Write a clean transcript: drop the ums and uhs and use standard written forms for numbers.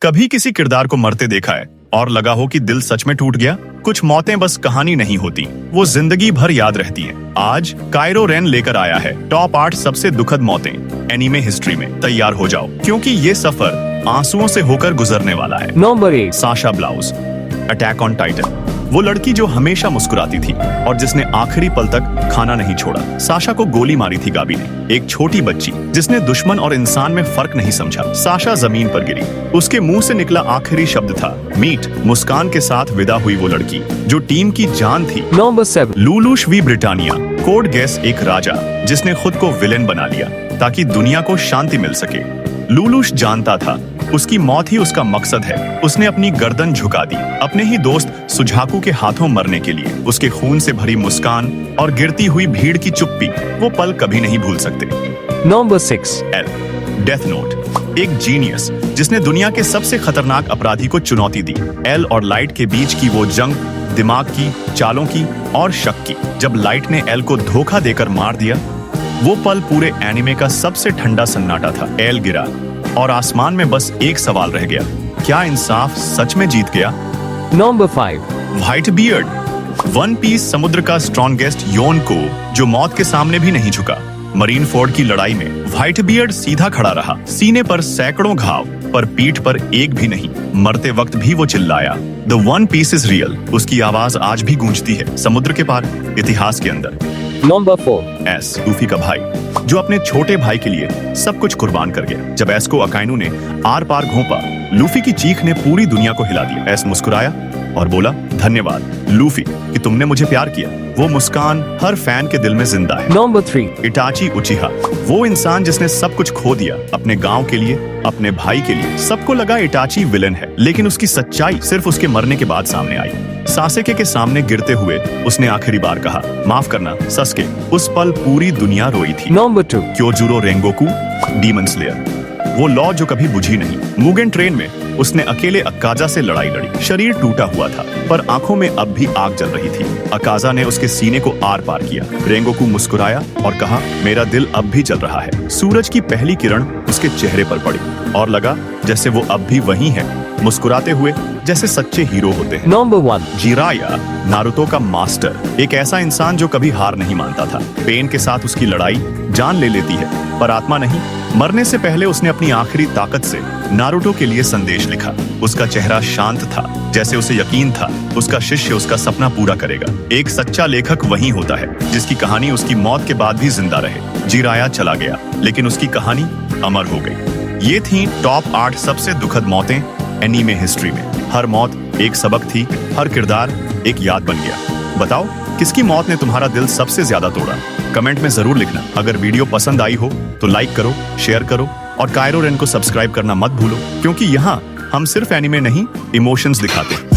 कभी किसी किरदार को मरते देखा है और लगा हो कि दिल सच में टूट गया? कुछ मौतें बस कहानी नहीं होती, वो जिंदगी भर याद रहती हैं। आज काइरो रेन लेकर आया है टॉप 8 सबसे दुखद मौतें एनीमे हिस्ट्री में। तैयार हो जाओ, क्योंकि ये सफर आंसुओं से होकर गुजरने वाला है। Number 8, Sasha blouse, attack on Titan. वो लड़की जो हमेशा मुस्कुराती थी और जिसने आखिरी पल तक खाना नहीं छोड़ा। साशा को गोली मारी थी गाबी ने, एक छोटी बच्ची जिसने दुश्मन और इंसान में फर्क नहीं समझा। साशा जमीन पर गिरी, उसके मुंह से निकला आखिरी शब्द था मीट। मुस्कान के साथ विदा हुई वो लड़की जो टीम की जान थी। नंबर 7, लुलुश वी ब्रिटानिया, कोड गेस एक राजा जिसने खुद को विलेन बना लिया ताकि दुनिया को शांति मिल सके। लुलुश जानता था उसकी मौत ही उसका मकसद है। उसने अपनी गर्दन झुका दी अपने ही दोस्त सुझाकू के हाथों मरने के लिए। उसके खून से भरी मुस्कान और गिरती हुई भीड़ की चुप्पी वो पल कभी नहीं भूल सकते। नंबर 6, एल, डेथ नोट, एक जीनियस जिसने दुनिया के सबसे खतरनाक अपराधी को चुनौती दी। एल और लाइट के बीच की वो जंग, दिमाग की, चालों की और शक की। जब लाइट ने एल को धोखा देकर मार दिया, वो पल पूरे एनिमे का सबसे ठंडा सन्नाटा था। एल गिरा और आसमान में बस एक सवाल रह गया, क्या इंसाफ सच में जीत गया? Number 5, white beard, one piece समुद्र का स्ट्रॉन्गेस्ट योनको जो मौत के सामने भी नहीं झुका। मरीन फोर्ड की लड़ाई में व्हाइट बियर्ड सीधा खड़ा रहा, सीने पर सैकड़ों घाव पर पीठ पर एक भी नहीं। मरते वक्त भी वो चिल्लाया, the one piece is real. उसकी आवाज आज भी गूंजती है समुद्र के पार, इतिहास के अंदर। नंबर 4, एस, लूफी का भाई जो अपने छोटे भाई के लिए सब कुछ कुर्बान कर गया। जब एस को अकाइनू ने आर पार घोंपा, लूफी की चीख ने पूरी दुनिया को हिला दिया। एस मुस्कुराया और बोला, धन्यवाद लूफी कि तुमने मुझे प्यार किया। वो मुस्कान हर फैन के दिल में जिंदा है। नंबर 3, इटाची उचिहा, वो इंसान जिसने सब कुछ खो दिया अपने गांव के लिए, अपने भाई के लिए। सबको लगा इटाची विलेन है, लेकिन उसकी सच्चाई सिर्फ उसके मरने के बाद सामने आई। सासेके के सामने गिरते हुए उसने आखिरी बार कहा, माफ करना सस्के। उस पल पूरी दुनिया रोई थी। नंबर 2, क्योजुरो रेंगोकू, डीमन स्लेयर, वो लॉ जो कभी बुझी नहीं। मुगेन ट्रेन में उसने अकेले अकाजा से लड़ाई लड़ी। शरीर टूटा हुआ था पर आंखों में अब भी आग जल रही थी। अकाजा ने उसके सीने को आर पार किया। रेंगोकू मुस्कुराया और कहा, मेरा दिल अब भी जल रहा है। सूरज की पहली किरण उसके चेहरे पर पड़ी और लगा जैसे वो अब भी वही है, मुस्कुराते हुए जैसे सच्चे हीरो होते हैं। नंबर 1, जिराया, नारुतो का मास्टर, एक ऐसा इंसान जो कभी हार नहीं मानता था। पेन के साथ उसकी लड़ाई जान ले लेती है पर आत्मा नहीं। मरने से पहले उसने अपनी आखिरी ताकत से नारुतो के लिए संदेश लिखा। उसका चेहरा शांत था, जैसे उसे यकीन था उसका शिष्य उसका सपना पूरा करेगा। एक सच्चा लेखक वही होता है जिसकी कहानी उसकी मौत के बाद भी जिंदा रहे। जिराया चला गया लेकिन उसकी कहानी अमर हो गई। ये थी टॉप 8 सबसे दुखद मौतें एनीमे हिस्ट्री में। हर मौत एक सबक थी, हर किरदार एक याद बन गया। बताओ किसकी मौत ने तुम्हारा दिल सबसे ज्यादा तोड़ा? कमेंट में जरूर लिखना। अगर वीडियो पसंद आई हो तो लाइक करो, शेयर करो और काइरो रेन को सब्सक्राइब करना मत भूलो, क्योंकि यहाँ हम सिर्फ एनीमे नहीं, इमोशंस दिखाते हैं।